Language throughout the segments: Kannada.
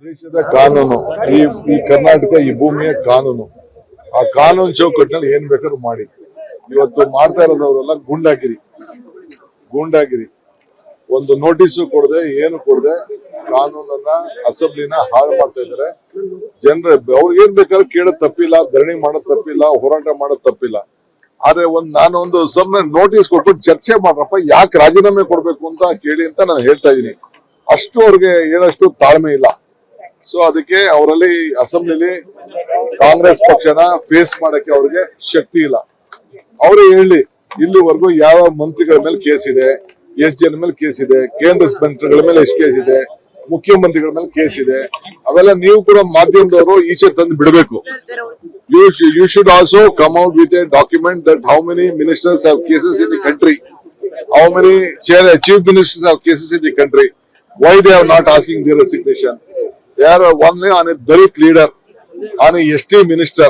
ದೇಶದ ಕಾನೂನು ಈ ಕರ್ನಾಟಕ ಈ ಭೂಮಿಯ ಕಾನೂನು. ಆ ಕಾನೂನು ಚೌಕಟ್ಟಿನಲ್ಲಿ ಏನ್ ಬೇಕಾದ್ರೂ ಮಾಡಿ. ಇವತ್ತು ಮಾಡ್ತಾ ಇರೋದವರೆಲ್ಲ ಗೂಂಡಾಗಿರಿ ಒಂದು ನೋಟಿಸ್ ಕೊಡದೆ ಏನು ಕೊಡದೆ ಕಾನೂನನ್ನ ಅಸೆಂಬ್ಲಿನ ಹಾಳು ಮಾಡ್ತಾ ಇದ್ದಾರೆ. ಜನರ ಅವ್ರಿಗೆ ಏನ್ ಬೇಕಾದ್ರೂ ಕೇಳೋದ್ ತಪ್ಪಿಲ್ಲ, ಧರಣಿ ಮಾಡೋದ್ ತಪ್ಪಿಲ್ಲ, ಹೋರಾಟ ಮಾಡೋದ್ ತಪ್ಪಿಲ್ಲ. ಆದ್ರೆ ನಾನೊಂದು ಸುಮ್ನೆ ನೋಟಿಸ್ ಕೊಟ್ಬಿಟ್ಟು ಚರ್ಚೆ ಮಾಡ್ರಪ್ಪ, ಯಾಕೆ ರಾಜೀನಾಮೆ ಕೊಡ್ಬೇಕು ಅಂತ ಕೇಳಿ ಅಂತ ನಾನು ಹೇಳ್ತಾ ಇದೀನಿ. ಅಷ್ಟು ಅವ್ರಿಗೆ ಹೇಳಷ್ಟು ತಾಳ್ಮೆ ಇಲ್ಲ. ಸೊ ಅದಕ್ಕೆ ಅವರಲ್ಲಿ ಅಸೆಂಬ್ಲಿಲಿ ಕಾಂಗ್ರೆಸ್ ಪಕ್ಷನ ಫೇಸ್ ಮಾಡಕ್ಕೆ ಅವ್ರಿಗೆ ಶಕ್ತಿ ಇಲ್ಲ. ಅವರೇ ಹೇಳಿ, ಇಲ್ಲಿವರೆಗೂ ಯಾವ ಮಂತ್ರಿಗಳ ಮೇಲೆ ಕೇಸ್ ಇದೆ, ಎಷ್ಟು ಜನ ಮೇಲೆ ಕೇಸ್ ಇದೆ, ಕೇಂದ್ರ ಮಂತ್ರಿಗಳ ಮೇಲೆ ಎಷ್ಟು ಕೇಸ್ ಇದೆ, ಮುಖ್ಯಮಂತ್ರಿಗಳ ಮೇಲೆ ಕೇಸ್ ಇದೆ, ಅವೆಲ್ಲ ನೀವು ಕೂಡ ಮಾಧ್ಯಮದವರು ಈಚೆ ತಂದು ಬಿಡಬೇಕು. You should also come out with a document that how many ministers have cases in the country, how many chief ministers have cases in the country, why they are not asking their resignation. They are only on a Dalit leader, on a ST minister,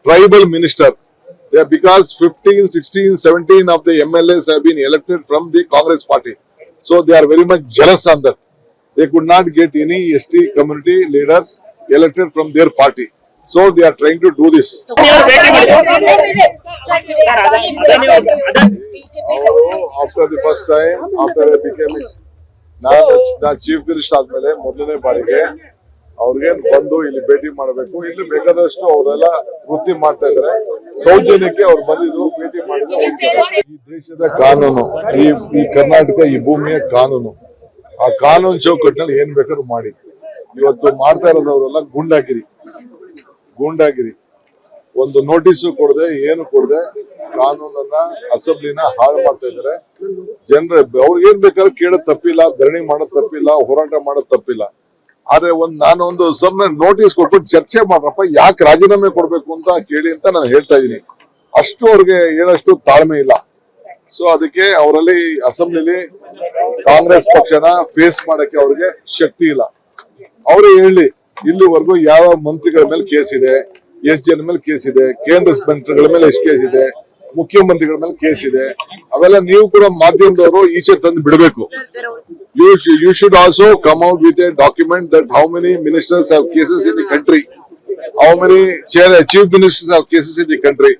tribal minister. They are because 15, 16, 17 of the MLAs have been elected from the Congress party. So they are very much jealous on that. They could not get any ST community leaders elected from their party. So they are trying to do this. After the first time, after I became ನಾನು ಚೀಫ್ ಮಿನಿಸ್ಟರ್ ಆದ್ಮೇಲೆ ಮೊದಲನೇ ಬಾರಿಗೆ ಅವ್ರಿಗೆ ಬಂದು ಇಲ್ಲಿ ಭೇಟಿ ಮಾಡಬೇಕು. ಇಲ್ಲಿ ಬೇಕಾದಷ್ಟು ಅವರೆಲ್ಲ ವೃತ್ತಿ ಮಾಡ್ತಾ ಇದ್ದಾರೆ. ಸೌಜನ್ಯಕ್ಕೆ ಅವ್ರು ಬಂದಿದ್ರು, ಭೇಟಿ ಮಾಡಿದ್ರು. ಈ ದೇಶದ ಕಾನೂನು ಈ ಕರ್ನಾಟಕ ಈ ಭೂಮಿಯ ಕಾನೂನು. ಆ ಕಾನೂನು ಚೌಕಟ್ಟಿನಲ್ಲಿ ಏನ್ ಬೇಕಾದ್ರೂ ಮಾಡಿ. ಇವತ್ತು ಮಾಡ್ತಾ ಇರೋದವರೆಲ್ಲ ಗೂಂಡಾಗಿರಿ ಒಂದು ನೋಟಿಸ್ ಕೊಡದೆ ಏನು ಕೊಡದೆ ಕಾನೂನನ್ನ ಅಸೆಂಬ್ಲಿನ ಹಾಳು ಮಾಡ್ತಾ ಇದ್ದಾರೆ. ಜನರ ಅವ್ರಿಗೆ ಏನ್ ಬೇಕಾದ್ರೂ ಕೇಳೋದ್ ತಪ್ಪಿಲ್ಲ, ಧರಣಿ ಮಾಡೋದ್ ತಪ್ಪಿಲ್ಲ, ಹೋರಾಟ ಮಾಡೋದ್ ತಪ್ಪಿಲ್ಲ. ಆದ್ರೆ ನಾನೊಂದು ಸುಮ್ನೆ ನೋಟಿಸ್ ಕೊಟ್ಬಿಟ್ಟು ಚರ್ಚೆ ಮಾಡ್ರಪ್ಪ, ಯಾಕೆ ರಾಜೀನಾಮೆ ಕೊಡ್ಬೇಕು ಅಂತ ಕೇಳಿ ಅಂತ ನಾನು ಹೇಳ್ತಾ ಇದೀನಿ. ಅಷ್ಟು ಅವ್ರಿಗೆ ಹೇಳಷ್ಟು ತಾಳ್ಮೆ ಇಲ್ಲ. ಸೊ ಅದಕ್ಕೆ ಅವರಲ್ಲಿ ಅಸೆಂಬ್ಲಿಲಿ ಕಾಂಗ್ರೆಸ್ ಪಕ್ಷನ ಫೇಸ್ ಮಾಡಕ್ಕೆ ಅವ್ರಿಗೆ ಶಕ್ತಿ ಇಲ್ಲ. ಅವರೇ ಹೇಳಿ, ಇಲ್ಲಿವರೆಗೂ ಯಾವ ಮಂತ್ರಿಗಳ ಮೇಲೆ ಕೇಸ್ ಇದೆ, ಎಷ್ಟು ಜನ ಮೇಲೆ ಕೇಸ್ ಇದೆ, ಕೇಂದ್ರ ಮಂತ್ರಿಗಳ ಮೇಲೆ ಎಷ್ಟು ಕೇಸ್ ಇದೆ, ಮುಖ್ಯಮಂತ್ರಿಗಳ ಮೇಲೆ ಕೇಸ್ ಇದೆ, ಅವೆಲ್ಲ ನೀವು ಕೂಡ ಮಾಧ್ಯಮದವರು ಈಚೆ ತಂದು ಬಿಡಬೇಕು. You should also come out with a document that how many ministers have cases in the country, how many chief ministers have cases in the country,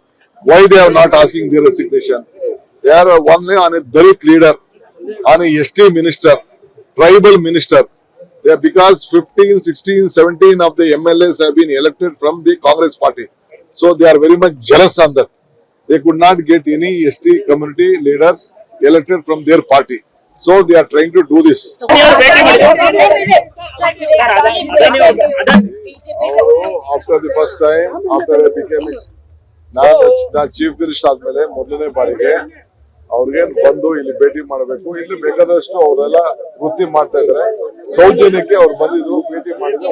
why they are not asking their resignation. They are only on a Dalit leader, on a ST minister, tribal minister. They are because 15, 16, 17 of the MLAs have been elected from the Congress party. So they are very much jealous on that. They could not get any ST community leaders elected from their party. So they are trying to do this. After the first time, after I became ನಾನು ಚೀಫ್ ಮಿನಿಸ್ಟರ್ ಆದ್ಮೇಲೆ ಮೊದಲನೇ ಬಾರಿಗೆ ಅವ್ರಿಗೆ ಬಂದು ಇಲ್ಲಿ ಭೇಟಿ ಮಾಡಬೇಕು. ಇಲ್ಲಿ ಬೇಕಾದಷ್ಟು ಅವರೆಲ್ಲ ವೃತ್ತಿ ಮಾಡ್ತಾ ಇದ್ದಾರೆ. ಸೌಜನ್ಯಕ್ಕೆ ಅವ್ರು ಬಂದಿದ್ರು, ಭೇಟಿ ಮಾಡಿದ್ರು.